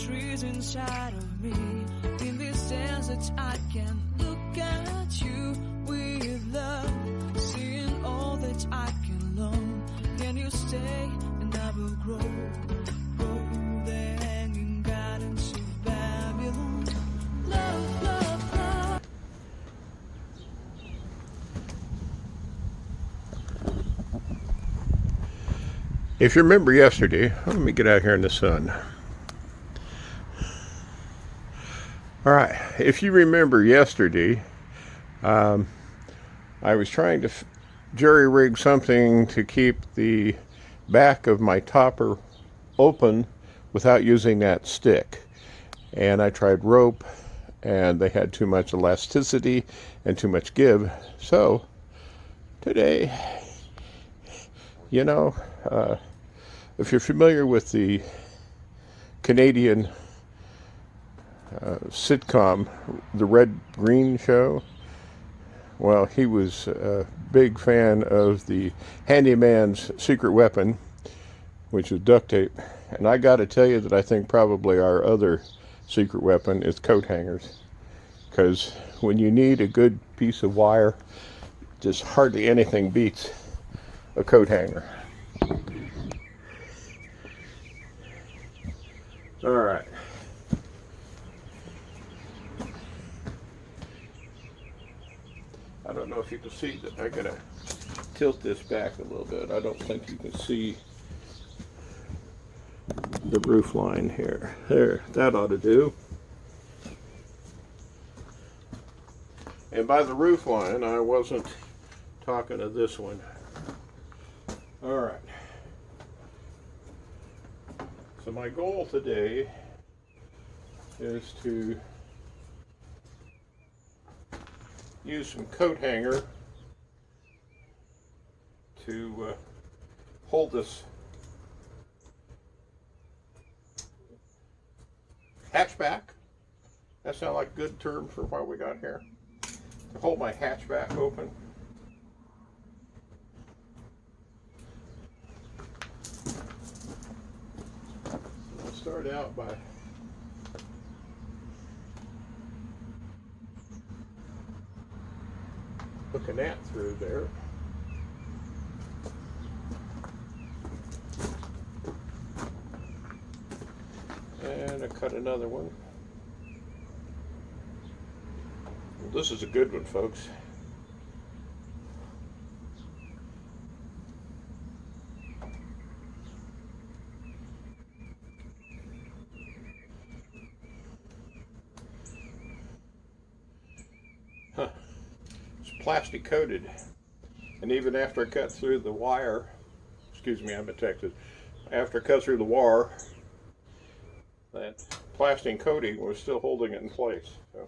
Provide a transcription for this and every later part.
trees inside of me. In this sense that I can look at you with love, seeing all that I can learn. Can you stay and I will grow? Grow the hanging gardens of Babylon. Love, love, love. If you remember yesterday, let me get out here in the sun. All right, if you remember yesterday, I was trying to jerry rig something to keep the back of my topper open without using that stick. And I tried rope, and they had too much elasticity and too much give. So today, you know, if you're familiar with the Canadian sitcom, The Red Green Show, well, he was a big fan of the handyman's secret weapon, which is duct tape. And I got to tell you that I think probably our other secret weapon is coat hangers. Because when you need a good piece of wire, just hardly anything beats a coat hanger. All right. I don't know if you can see that. I gotta tilt this back a little bit. I don't think you can see the roof line here. There, that ought to do. And by the roof line, I wasn't talking to this one. All right. So my goal today is to use some coat hanger to hold this hatchback. That sounds like a good term for what we got here. To hold my hatchback open. I'll start out by hooking that through there. And I cut another one. Well, this is a good one, folks. Huh. It's plastic coated. And even after I cut through the wire, excuse me, I'm in Texas. After I cut through the wire, that plastic coating was still holding it in place. So.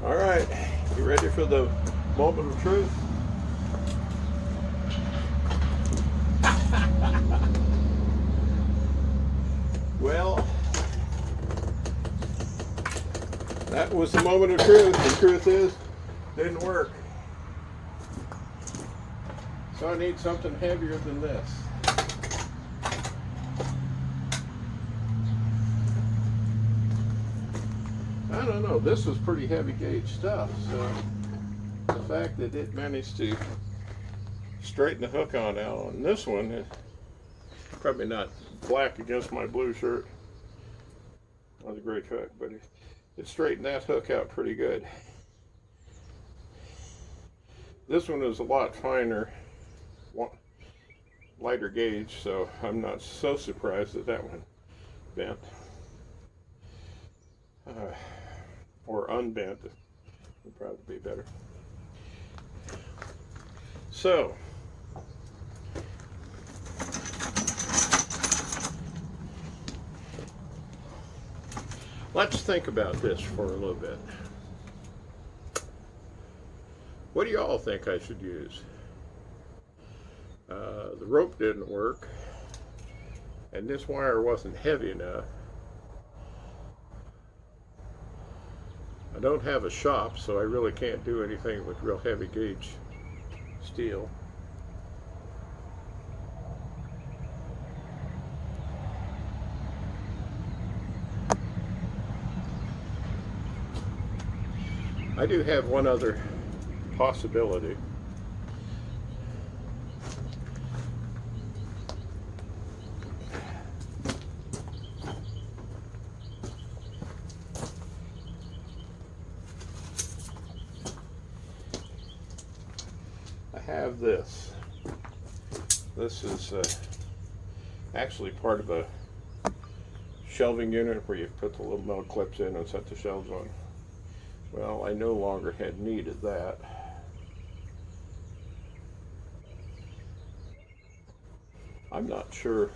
All right, you ready for the moment of truth? Well, that was the moment of truth. The truth is, it didn't work. So I need something heavier than this. I don't know, this is pretty heavy gauge stuff, so the fact that it managed to straighten the hook on out on this one, it's probably not black against my blue shirt on the gray truck, but it straightened that hook out pretty good. This one is a lot finer, lighter gauge, so I'm not so surprised that that one bent. Or unbent would probably be better. So, let's think about this for a little bit. What do y'all think I should use? The rope didn't work, and this wire wasn't heavy enough. I don't have a shop, so I really can't do anything with real heavy gauge steel. I do have one other possibility. I have this. This is actually part of a shelving unit where you put the little metal clips in and set the shelves on. Well, I no longer had need of that. I'm not sure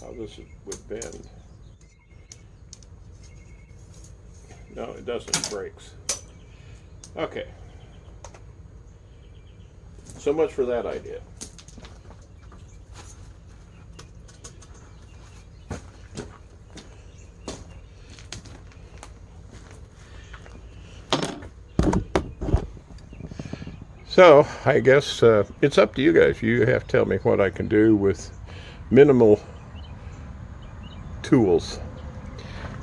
how this would bend. No, it doesn't. It breaks. Okay. So much for that idea. So, I guess it's up to you guys. You have to tell me what I can do with minimal tools.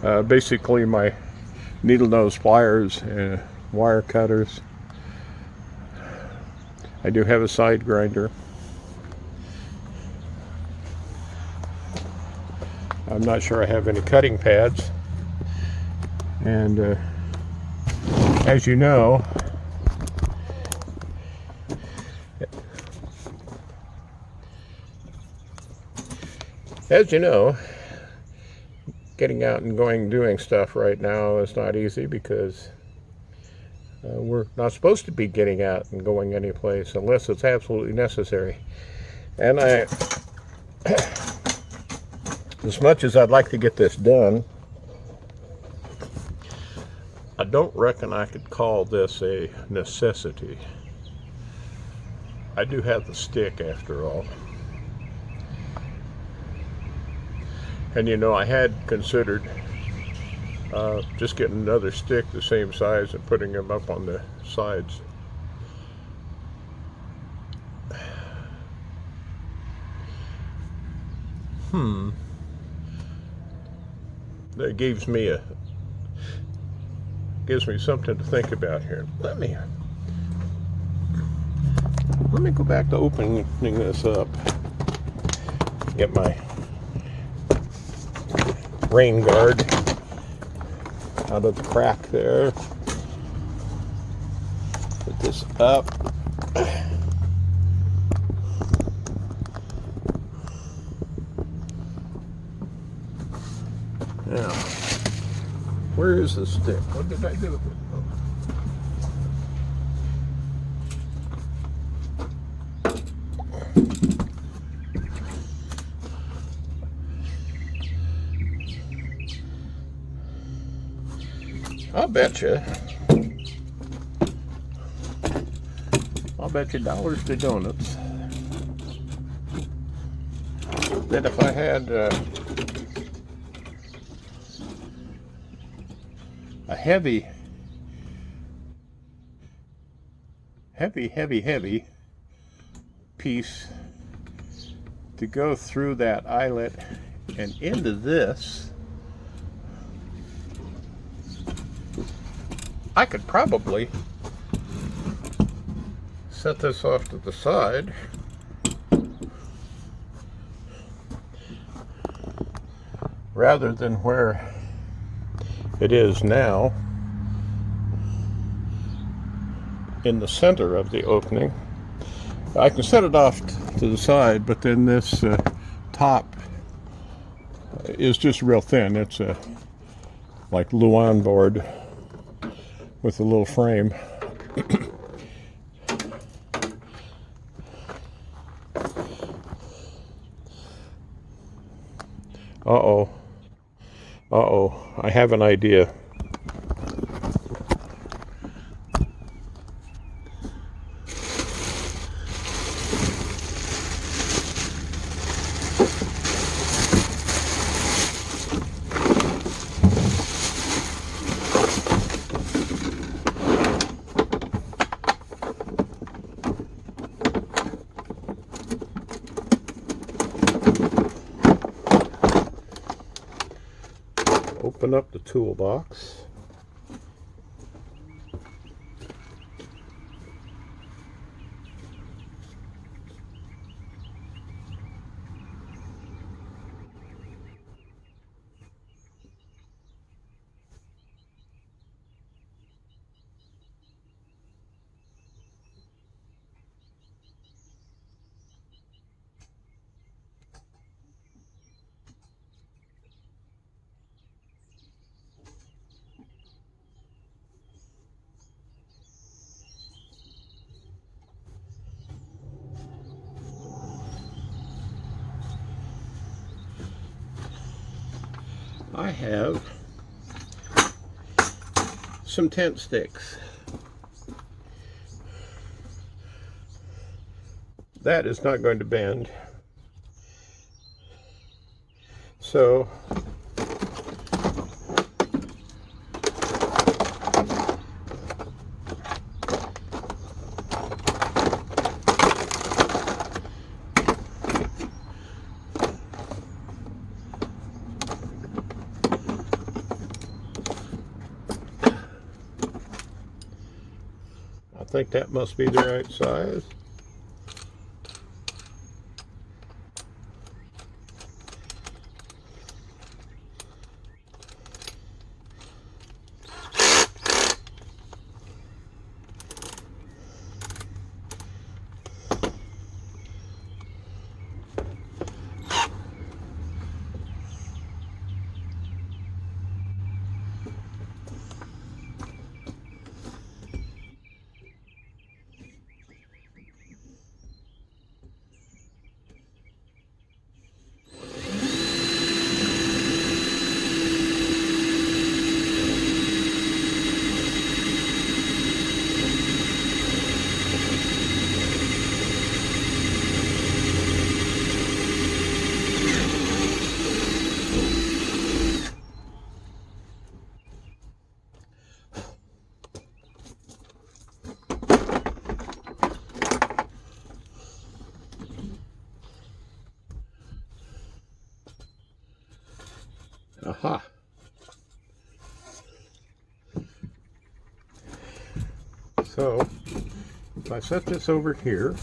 Basically, my needle nose pliers and wire cutters. I do have a side grinder. I'm not sure I have any cutting pads. And as you know, getting out and going doing stuff right now is not easy because we're not supposed to be getting out and going anyplace unless it's absolutely necessary. And as much as I'd like to get this done, I don't reckon I could call this a necessity. I do have the stick after all. And you know, I had considered just getting another stick the same size and putting them up on the sides. That gives me something to think about here. Let me go back to opening this up. Get my rain guard out of the crack there. Put this up. Now, where is the stick? What did I do with it? I'll bet you dollars to donuts that if I had a heavy piece to go through that eyelet and into this, I could probably set this off to the side rather than where it is now in the center of the opening. I can set it off to the side, but then this top is just real thin. It's a like Luan board with a little frame. Uh-oh. Uh-oh. I have an idea. Open up the toolbox. I have some tent sticks. That is not going to bend. So I think that must be the right size. Aha. So, if I set this over here,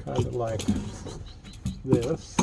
kind of like this.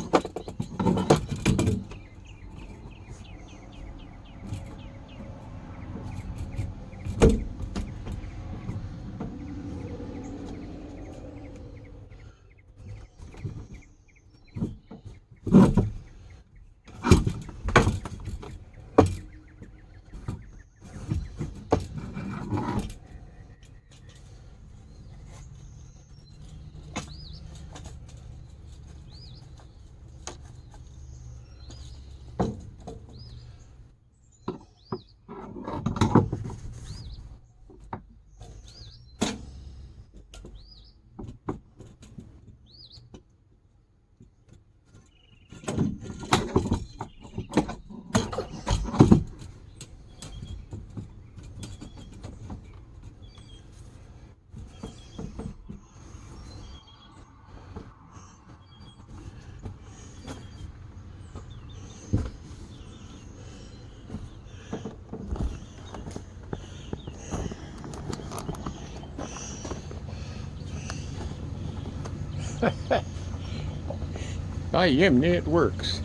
It works.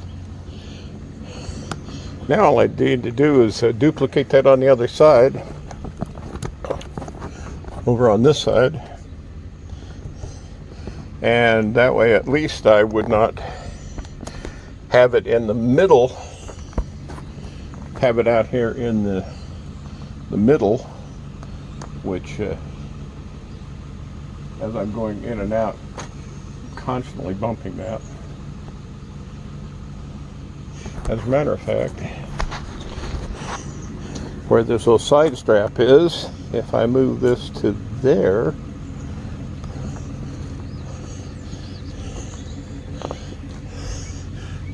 Now all I need to do is duplicate that on the other side, over on this side, and that way at least I would not have it in the middle, have it out here in the middle, which as I'm going in and out, constantly bumping that. As a matter of fact, where this little side strap is, if I move this to there,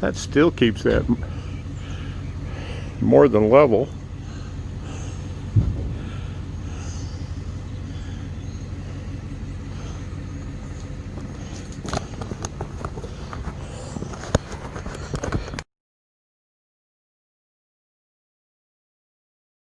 that still keeps that more than level.